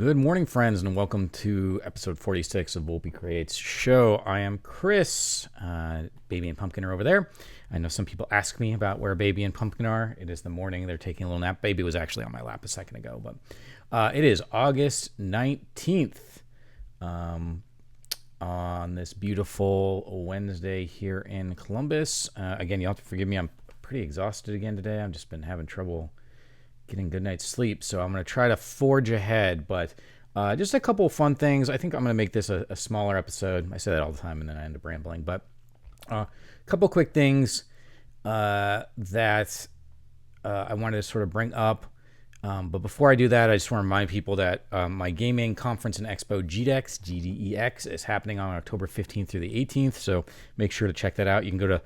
Good morning, friends, and welcome to episode 46 of Volpe Creates show. I am Chris. Baby and Pumpkin are over there. I know some people ask me about where Baby and Pumpkin are. It is the morning. They're taking a little nap. Baby was actually on my lap a second ago, but it is August 19th on this beautiful Wednesday here in Columbus. Again, you'll have to forgive me. I'm pretty exhausted again today. I've just been having trouble getting good night's sleep, so I'm going to try to forge ahead, but just a couple of fun things. I think I'm going to make this a smaller episode. I say that all the time and then I end up rambling, but a couple quick things that I wanted to sort of bring up, but before I do that, I just want to remind people that my gaming conference and expo GDEX, GDEX, is happening on October 15th through the 18th, so make sure to check that out. You can go to,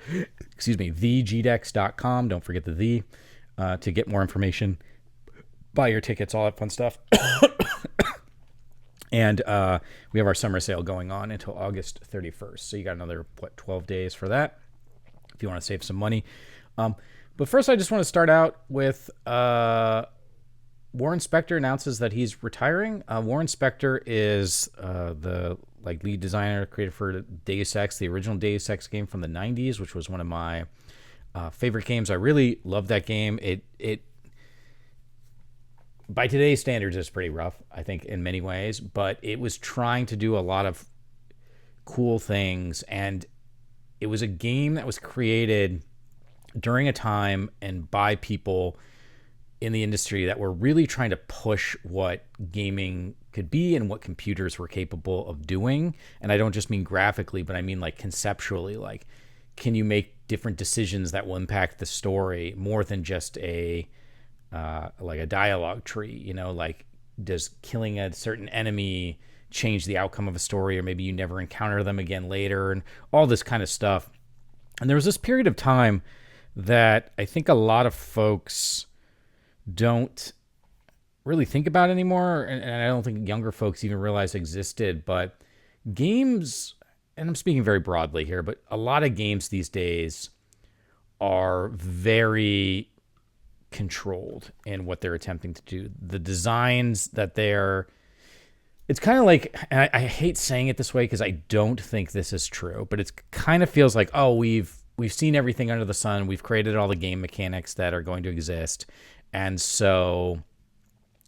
thegdex.com, don't forget the to get more information, buy your tickets, all that fun stuff. And we have our summer sale going on until August 31st. So you got another, 12 days for that if you want to save some money. But first, I just want to start out with Warren Spector announces that he's retiring. Warren Spector is the lead designer, creator for Deus Ex, the original Deus Ex game from the 90s, which was one of my favorite games. I really love that game. It by today's standards is pretty rough, I think, in many ways, but it was trying to do a lot of cool things, and it was a game that was created during a time and by people in the industry that were really trying to push what gaming could be and what computers were capable of doing. And I don't just mean graphically, but I mean conceptually, can you make different decisions that will impact the story more than just a dialogue tree? Does killing a certain enemy change the outcome of a story, or maybe you never encounter them again later, and all this kind of stuff. And there was this period of time that I think a lot of folks don't really think about anymore, and I don't think younger folks even realize existed, but games, and I'm speaking very broadly here, but a lot of games these days are very controlled in what they're attempting to do. The designs that it's kind of like, and I hate saying it this way because I don't think this is true, but it kind of feels like, oh, we've seen everything under the sun. We've created all the game mechanics that are going to exist. And so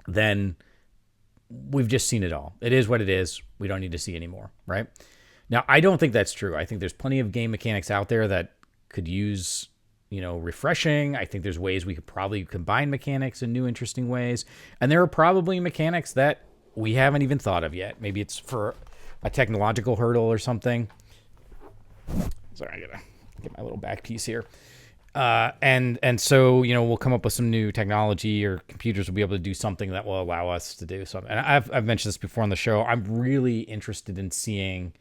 then we've just seen it all. It is what it is. We don't need to see anymore, right? Now, I don't think that's true. I think there's plenty of game mechanics out there that could use, refreshing. I think there's ways we could probably combine mechanics in new, interesting ways. And there are probably mechanics that we haven't even thought of yet. Maybe it's for a technological hurdle or something. Sorry, I gotta get my little back piece here. And so, we'll come up with some new technology, or computers will be able to do something that will allow us to do something. And I've mentioned this before on the show. I'm really interested in seeing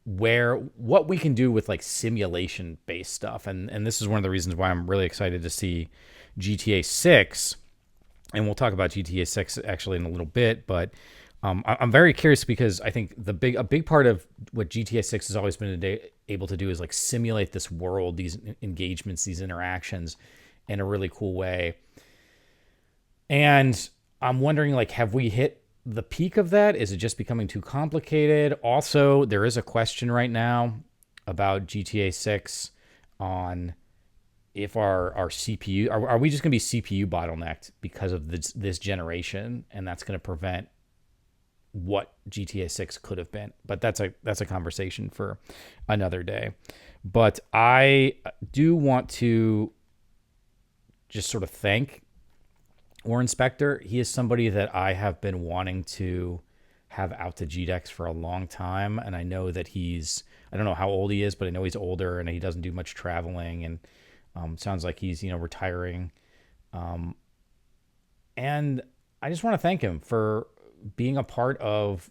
what we can do with simulation based stuff. And this is one of the reasons why I'm really excited to see GTA 6. And we'll talk about GTA 6 actually in a little bit, but I'm very curious because I think a big part of what GTA 6 has always been able to do is simulate this world, these engagements, these interactions in a really cool way. And I'm wondering, have we hit the peak of that? Is it just becoming too complicated? Also, there is a question right now about GTA 6 on if our CPU, are we just going to be CPU bottlenecked because of this generation, and that's going to prevent what GTA 6 could have been. But that's a conversation for another day. But I do want to just sort of thank Warren Spector. He is somebody that I have been wanting to have out to GDEX for a long time. And I know that I don't know how old he is, but I know he's older and he doesn't do much traveling, and sounds like he's, retiring. And I just want to thank him for being a part of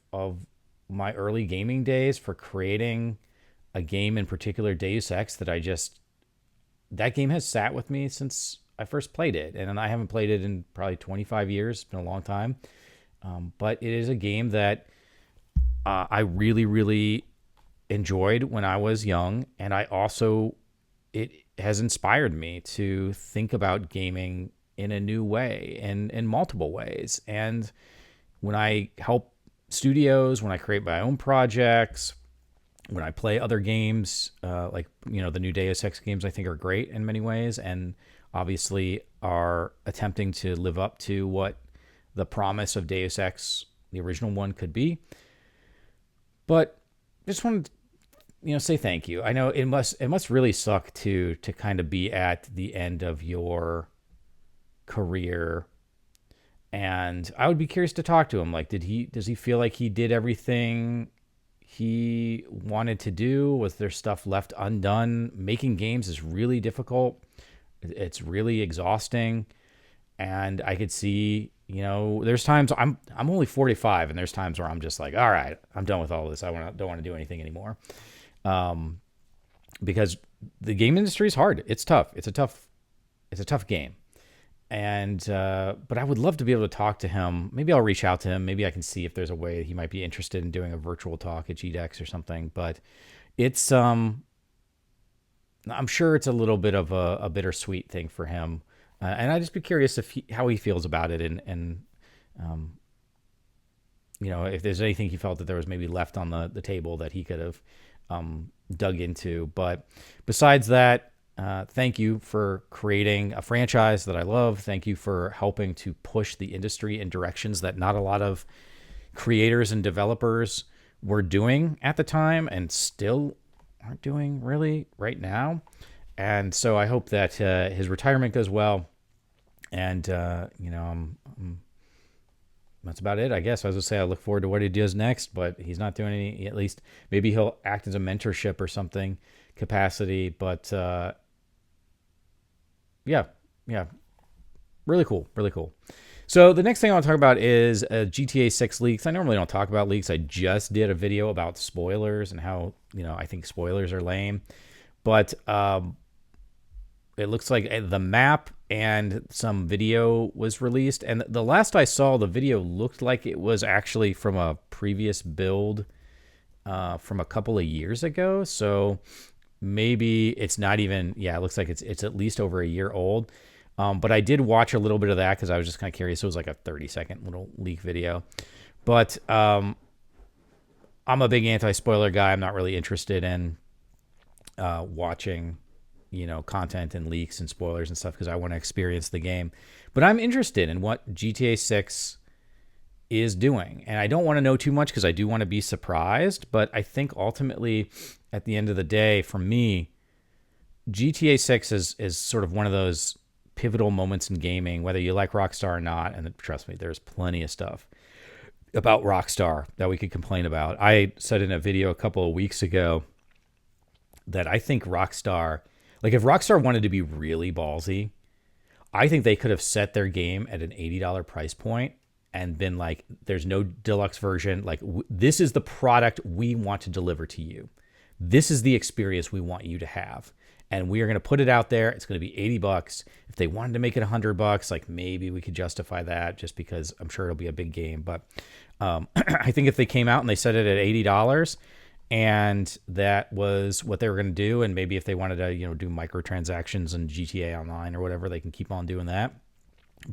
my early gaming days, for creating a game, in particular Deus Ex, that game has sat with me since I first played it. And I haven't played it in probably 25 years. It's been a long time. But it is a game that I really, really enjoyed when I was young. And it has inspired me to think about gaming in a new way and in multiple ways. And when I help studios, when I create my own projects, when I play other games, like, the new Deus Ex games, I think are great in many ways, and obviously are attempting to live up to what the promise of Deus Ex, the original one, could be. But just wanted to, say thank you. I know it must really suck to kind of be at the end of your career, and I would be curious to talk to him. Like, does he feel like he did everything he wanted to do? Was there stuff left undone? Making games is really difficult. It's really exhausting, and I could see, there's times I'm only 45, and there's times where I'm just like, all right, I'm done with all this. Don't want to do anything anymore, because the game industry is hard. It's tough. It's a tough game. And but I would love to be able to talk to him. Maybe I'll reach out to him. Maybe I can see if there's a way he might be interested in doing a virtual talk at GDEX or something. But it's I'm sure it's a little bit of a bittersweet thing for him. And I'd just be curious how he feels about it, and if there's anything he felt that there was maybe left on the table that he could have dug into. But besides that, thank you for creating a franchise that I love. Thank you for helping to push the industry in directions that not a lot of creators and developers were doing at the time, and still aren't doing really right now. And so I hope that his retirement goes well. And, that's about it, I guess. I was going to say I look forward to what he does next, but he's not doing any, at least maybe he'll act as a mentorship or something capacity. But yeah, really cool. So the next thing I want to talk about is GTA 6 leaks. I normally don't talk about leaks. I just did a video about spoilers and how, I think spoilers are lame. But it looks like the map and some video was released. And the last I saw, the video looked like it was actually from a previous build from a couple of years ago. So maybe it's not even, it looks like it's at least over a year old. But I did watch a little bit of that because I was just kind of curious. It was like a 30-second little leak video. But I'm a big anti-spoiler guy. I'm not really interested in watching, content and leaks and spoilers and stuff because I want to experience the game. But I'm interested in what GTA 6 is doing. And I don't want to know too much because I do want to be surprised. But I think ultimately, at the end of the day, for me, GTA 6 is sort of one of those pivotal moments in gaming, whether you like Rockstar or not. And trust me, there's plenty of stuff about Rockstar that we could complain about. I said in a video a couple of weeks ago that I think Rockstar, like if Rockstar wanted to be really ballsy, I think they could have set their game at an $80 price point and been like, there's no deluxe version. Like, this is the product we want to deliver to you. This is the experience we want you to have. And we are going to put it out there. It's going to be $80. If they wanted to make it $100, like maybe we could justify that just because I'm sure it'll be a big game. But I think if they came out and they set it at $80 and that was what they were going to do, and maybe if they wanted to, do microtransactions and GTA Online or whatever, they can keep on doing that.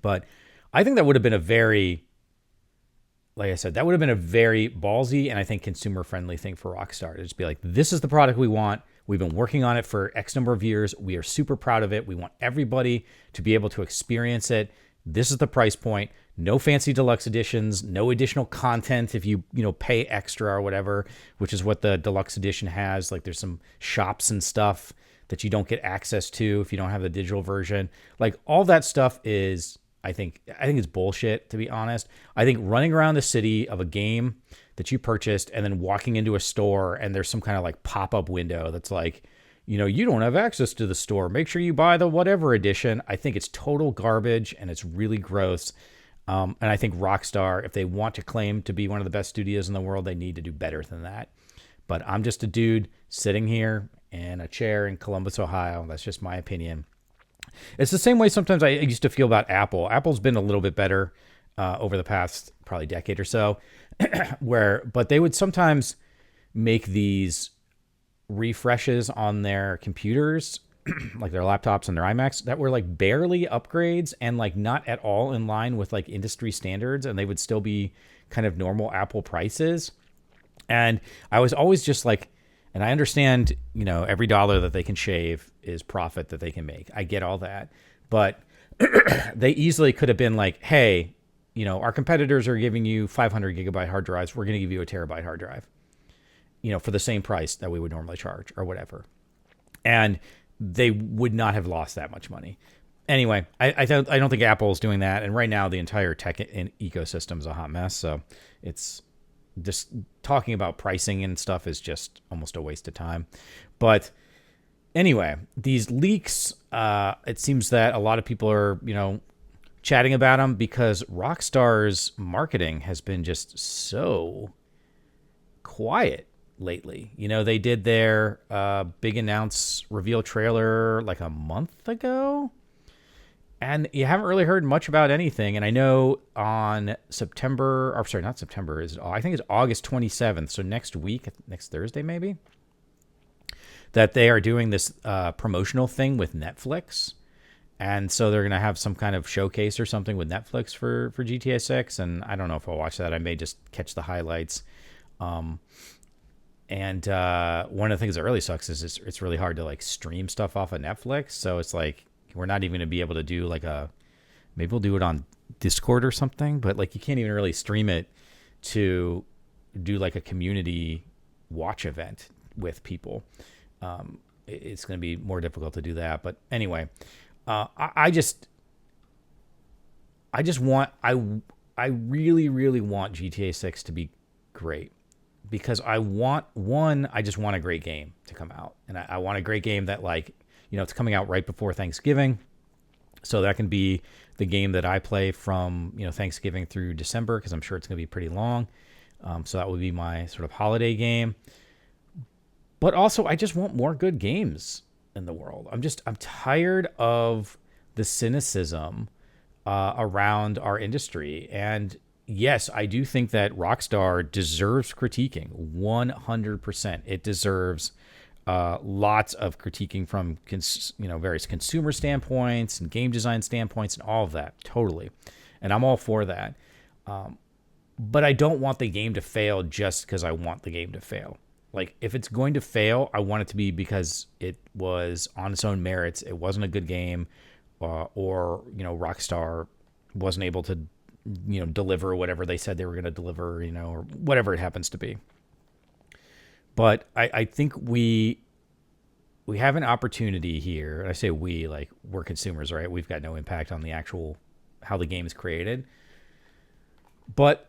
But I think that would have been like I said, that would have been a very ballsy and I think consumer friendly thing for Rockstar to just be like, this is the product we want. We've been working on it for X number of years. We are super proud of it. We want everybody to be able to experience it. This is the price point. No fancy deluxe editions, no additional content if you pay extra or whatever, which is what the deluxe edition has. Like there's some shops and stuff that you don't get access to if you don't have the digital version. Like all that stuff is, I think it's bullshit, to be honest. I think running around the city of a game that you purchased and then walking into a store and there's some kind of like pop-up window that's like, you don't have access to the store. Make sure you buy the whatever edition. I think it's total garbage and it's really gross. And I think Rockstar, if they want to claim to be one of the best studios in the world, they need to do better than that. But I'm just a dude sitting here in a chair in Columbus, Ohio. That's just my opinion. It's the same way sometimes I used to feel about Apple. Apple's been a little bit better over the past probably decade or so, but they would sometimes make these refreshes on their computers like their laptops and their iMacs that were like barely upgrades and like not at all in line with like industry standards, and they would still be kind of normal Apple prices. And I was always just like, and I understand, every dollar that they can shave is profit that they can make. I get all that. But they easily could have been like, hey, our competitors are giving you 500 gigabyte hard drives. We're going to give you a terabyte hard drive, for the same price that we would normally charge or whatever. And they would not have lost that much money. Anyway, I don't think Apple's doing that. And right now, the entire tech ecosystem is a hot mess. So it's just talking about pricing and stuff is just almost a waste of time. But anyway, these leaks, it seems that a lot of people are, chatting about them because Rockstar's marketing has been just so quiet lately. They did their big reveal trailer like a month ago, and you haven't really heard much about anything. And I know on I think it's August 27th, so next week, next Thursday maybe, that they are doing this promotional thing with Netflix. And so they're going to have some kind of showcase or something with Netflix for GTA 6. And I don't know if I'll watch that. I may just catch the highlights. And one of the things that really sucks is it's really hard to like stream stuff off of Netflix. So it's like we're not even going to be able to do like maybe we'll do it on Discord or something. But like you can't even really stream it to do like a community watch event with people. It's going to be more difficult to do that. But anyway. I really, really want GTA 6 to be great because I just want a great game to come out. And I want a great game that it's coming out right before Thanksgiving. So that can be the game that I play from, Thanksgiving through December, because I'm sure it's going to be pretty long. So that would be my sort of holiday game. But also I just want more good games in the world. I'm tired of the cynicism around our industry. And yes, I do think that Rockstar deserves critiquing 100%. It deserves lots of critiquing from various consumer standpoints and game design standpoints and all of that. Totally. And I'm all for that. But I don't want the game to fail just because I want the game to fail. Like, if it's going to fail, I want it to be because it was on its own merits. It wasn't a good game, or Rockstar wasn't able to, deliver whatever they said they were going to deliver, or whatever it happens to be. But I think we have an opportunity here. And I say we, like we're consumers, right? We've got no impact on the actual how the game is created. But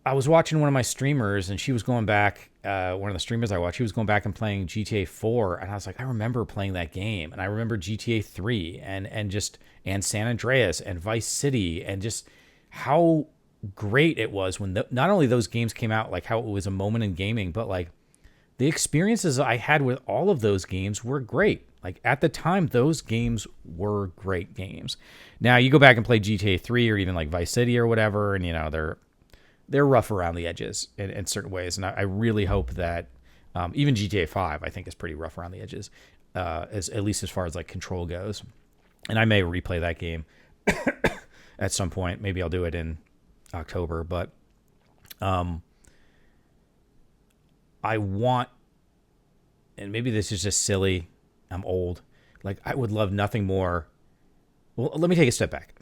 I was watching one of my streamers, and she was going back. One of the streamers I watched, she was going back and playing GTA 4, and I was like, I remember playing that game, and I remember GTA 3, and San Andreas, and Vice City, and just how great it was when not only those games came out, like how it was a moment in gaming, but like the experiences I had with all of those games were great. Like at the time, those games were great games. Now you go back and play GTA 3 or even like Vice City or whatever, and they're rough around the edges in certain ways. And I really hope that even GTA 5, I think, is pretty rough around the edges, at least as far as like control goes. And I may replay that game at some point. Maybe I'll do it in October. But I want, and maybe this is just silly, I'm old. Like, I would love nothing more. Well, let me take a step back.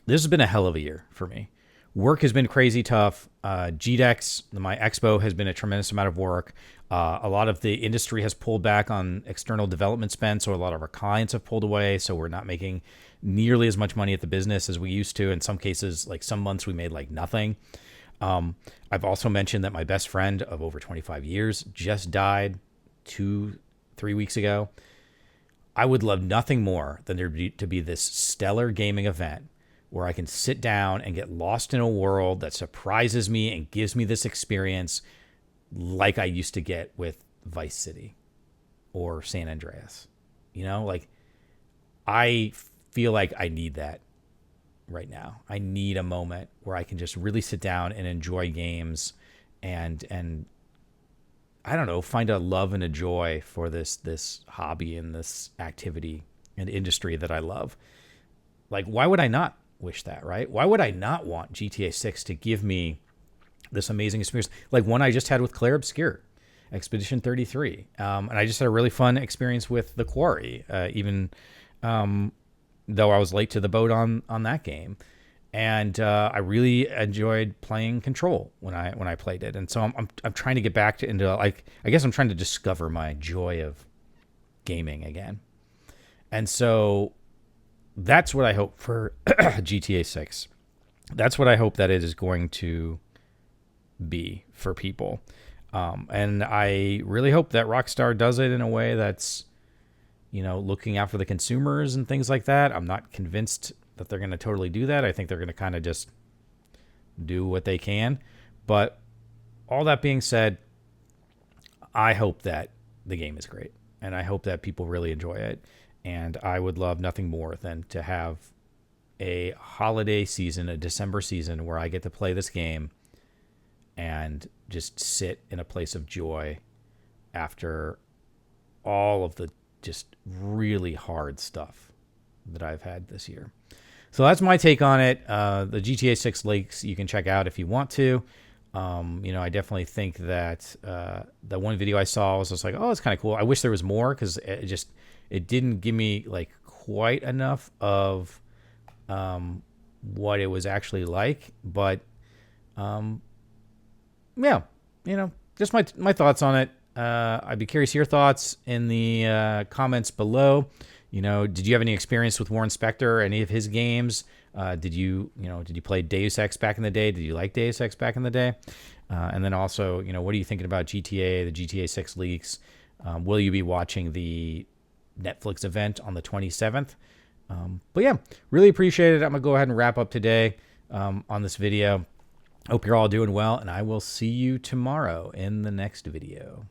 This has been a hell of a year for me. Work has been crazy tough. GDEX, my expo, has been a tremendous amount of work. A lot of the industry has pulled back on external development spend, so a lot of our clients have pulled away, so we're not making nearly as much money at the business as we used to. In some cases, like some months we made like nothing. I've also mentioned that my best friend of over 25 years just died 2-3 weeks ago. I would love nothing more than there to be this stellar gaming event where I can sit down and get lost in a world that surprises me and gives me this experience like I used to get with Vice City or San Andreas. Like I feel like I need that right now. I need a moment where I can just really sit down and enjoy games and I don't know, find a love and a joy for this hobby and this activity and industry that I love. Like, why would I not wish that, right? Why would I not want GTA 6 to give me this amazing experience, like one I just had with Claire Obscure, Expedition 33. And I just had a really fun experience with The Quarry, even though I was late to the boat on that game. And I really enjoyed playing Control when I played it. And so I'm trying to get back into, like, I guess I'm trying to discover my joy of gaming again. And so that's what I hope for GTA 6. That's what I hope that it is going to be for people. And I really hope that Rockstar does it in a way that's, looking out for the consumers and things like that. I'm not convinced that they're going to totally do that. I think they're going to kind of just do what they can. But all that being said, I hope that the game is great, and I hope that people really enjoy it. And I would love nothing more than to have a holiday season, a December season, where I get to play this game and just sit in a place of joy after all of the just really hard stuff that I've had this year. So that's my take on it. The GTA 6 leaks you can check out if you want to. I definitely think that the one video I saw was just like, oh, it's kind of cool. I wish there was more, because it didn't give me like quite enough of what it was actually like. But yeah, just my thoughts on it. I'd be curious your thoughts in the comments below. Did you have any experience with Warren Spector, any of his games? Did you play Deus Ex back in the day? Did you like Deus Ex back in the day? And then also, what are you thinking about GTA, the GTA 6 leaks? Will you be watching the Netflix event on the 27th? But yeah, really appreciate it. I'm going to go ahead and wrap up today on this video. Hope you're all doing well, and I will see you tomorrow in the next video.